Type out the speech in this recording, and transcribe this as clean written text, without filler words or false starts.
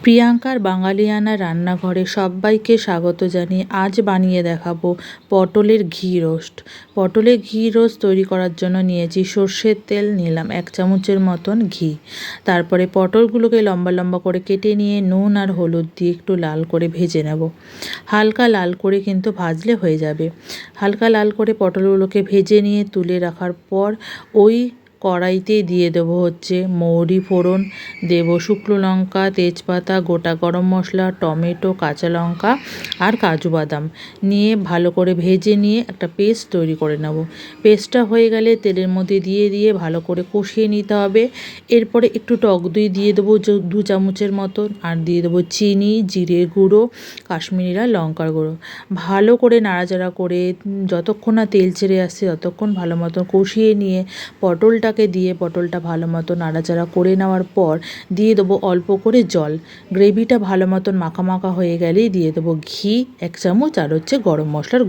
প্রিয়াঙ্কার বাঙালিয়ানা রান্নাঘরে সবাইকে স্বাগত জানিয়ে আজ বানিয়ে দেখাবো পটলের ঘি রোস্ট। পটলের ঘি রোস্ট তৈরি করার জন্য নিয়েছি সর্ষের তেল, নিলাম 1 চামচের মতন ঘি। তারপরে পটলগুলোকে লম্বা লম্বা করে কেটে নিয়ে নুন আর হলুদ দিয়ে একটু লাল করে ভেজে নেব। হালকা লাল করে কিন্তু ভাজলে হয়ে যাবে। হালকা লাল করে পটলগুলোকে ভেজে নিয়ে তুলে রাখার পর ওই কড়াইতে দিয়ে দেবো মৌরি ফোড়ন, দেব শুকনো লঙ্কা, তেজপাতা, গোটা গরম মশলা, টমেটো, কাঁচা লঙ্কা আর কাজু বাদাম নিয়ে ভালো করে ভেজে নিয়ে একটা পেস্ট তৈরি করে নেব। পেস্টটা হয়ে গেলে তেলের মধ্যে দিয়ে ভালো করে কষিয়ে নিতে হবে। এরপরে একটু টক দই দিয়ে দেবো 2 চামচের মতন, আর দিয়ে দেবো চিনি, জিরে গুঁড়ো, কাশ্মীরি লাল লঙ্কার গুঁড়ো। ভালো করে নাড়াচাড়া করে যতক্ষণ না তেল ছেড়ে আসছে ততক্ষণ ভালো মতো কষিয়ে নিয়ে পটলটাকে দিয়ে পটলটা ভালো মতো নাড়াচাড়া করে নেওয়ার পর দিয়ে দেবো অল্প করে জল। গ্রেভিটা ভালো মতন মাখা মাখা হয়ে গেলেই দিয়ে দেবো ঘি 1 চামচ আর গরম মশলার